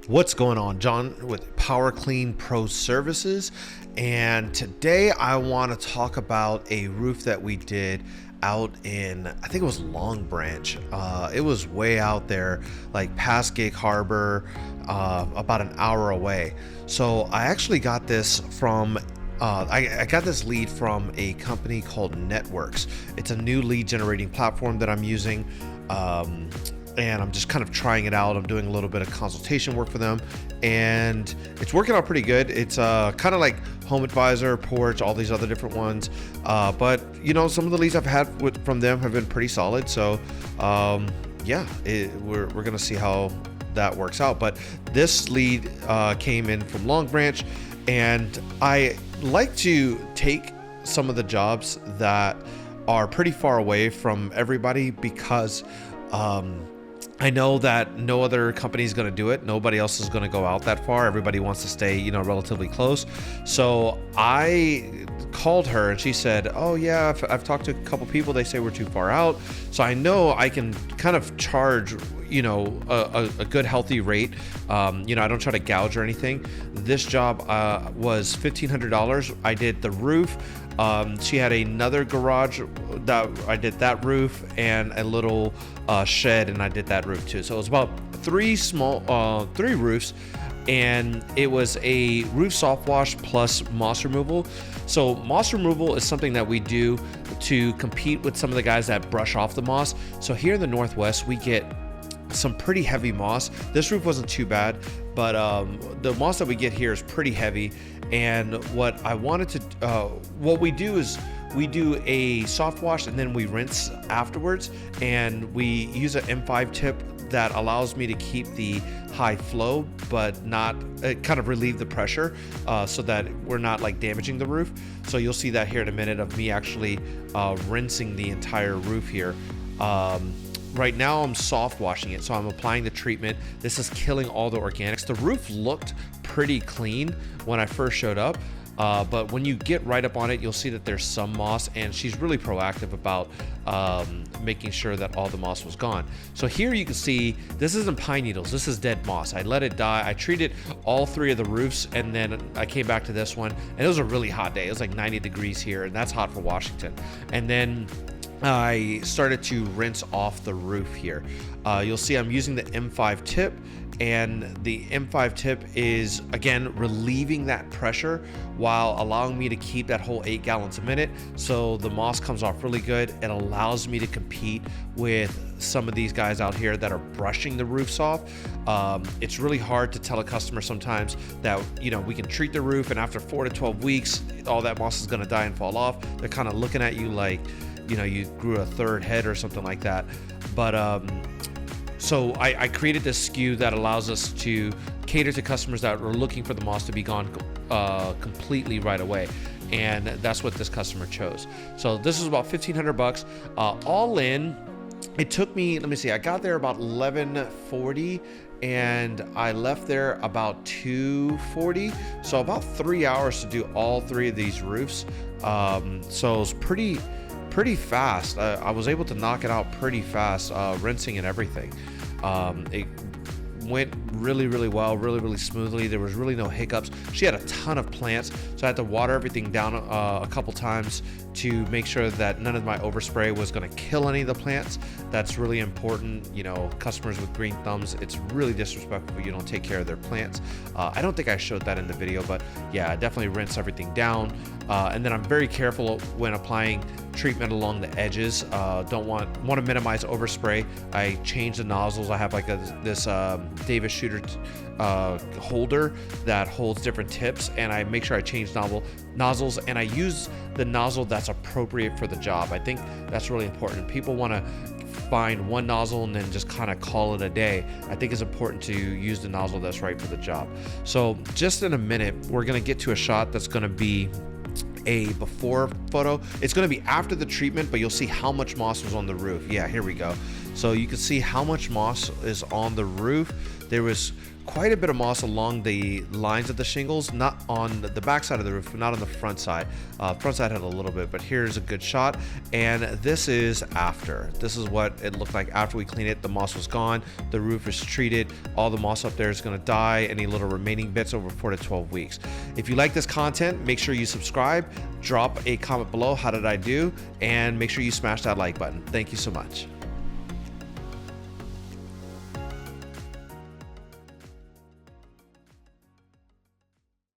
What's going on? John with Power Clean Pro Services, and today I want to talk about a roof that we did out in, I think it was Longbranch. It was way out there, like past Gig Harbor, about an hour away. So I actually got this from I got this lead from a company called Networx. It's a new lead generating platform that I'm using. And I'm just kind of trying it out. I'm doing a little bit of consultation work for them, and it's working out pretty good. It's kind of like Home Advisor, Porch, all these other different ones. But you know, some of the leads I've had from them have been pretty solid. So yeah, we're gonna see how that works out. But this lead came in from Longbranch, and I like to take some of the jobs that are pretty far away from everybody because I know that no other company is going to do it. Nobody else is going to go out that far. Everybody wants to stay, you know, relatively close. So I called her and she said, oh yeah, I've talked to a couple people. They say we're too far out. So I know I can kind of charge, you know, a good healthy rate. You know, I don't try to gouge or anything. This job was $1,500. I did the roof. She had another garage that I did that roof, and a little shed, and I did that roof too. So it was about three roofs, and it was a roof soft wash plus moss removal. So moss removal is something that we do to compete with some of the guys that brush off the moss. So here in the Northwest, we get some pretty heavy moss. This roof wasn't too bad, but the moss that we get here is pretty heavy. And what I wanted to, what we do is we do a soft wash and then we rinse afterwards. And we use an M5 tip that allows me to keep the high flow, but not kind of relieve the pressure so that we're not like damaging the roof. So you'll see that here in a minute of me actually rinsing the entire roof here. Right now I'm soft washing it, so I'm applying the treatment. This is killing all the organics. The roof looked pretty clean when I first showed up, but when you get right up on it, you'll see that there's some moss, and she's really proactive about making sure that all the moss was gone. So here you can see this isn't pine needles, this is dead moss. I let it die. I treated all three of the roofs, and then I came back to this one, and it was a really hot day. It was like 90 degrees here, and that's hot for Washington. And then I started to rinse off the roof here. You'll see I'm using the M5 tip, and the M5 tip is again relieving that pressure while allowing me to keep that whole 8 gallons a minute. So the moss comes off really good. It allows me to compete with some of these guys out here that are brushing the roofs off. It's really hard to tell a customer sometimes that, you know, we can treat the roof, and after 4 to 12 weeks, all that moss is going to die and fall off. They're kind of looking at you like, you know, you grew a third head or something like that. But so I created this SKU that allows us to cater to customers that are looking for the moss to be gone completely right away, and that's what this customer chose. So this is about $1,500 all in. It took me, let me see, I got there about 11:40 and I left there about 2:40, so about 3 hours to do all three of these roofs. So it was pretty fast. I was able to knock it out pretty fast, rinsing and everything. It went really well, really smoothly. There was really no hiccups. She had a ton of plants, so I had to water everything down a couple times to make sure that none of my overspray was going to kill any of the plants. That's really important. You know, customers with green thumbs, it's really disrespectful if you don't take care of their plants. I don't think I showed that in the video, but yeah, I definitely rinse everything down. And then I'm very careful when applying treatment along the edges. Don't want to minimize overspray. I change the nozzles. I have like this Davis Shooter holder that holds different tips, and I make sure I change nozzles, and I use the nozzle that's appropriate for the job. I think that's really important. People want to find one nozzle and then just kind of call it a day. I think it's important to use the nozzle that's right for the job. So just in a minute, we're going to get to a shot that's going to be a before photo. It's going to be after the treatment, but you'll see how much moss was on the roof. Yeah, here we go. So you can see how much moss is on the roof. there was quite a bit of moss along the lines of the shingles, not on the back side of the roof, but not on the front side. Front side had a little bit, but here's a good shot. And this is after. This is what it looked like after we cleaned it. The moss was gone. The roof is treated. All the moss up there is going to die. Any little remaining bits over 4 to 12 weeks. If you like this content, make sure you subscribe. Drop a comment below. How did I do? And make sure you smash that like button. Thank you so much.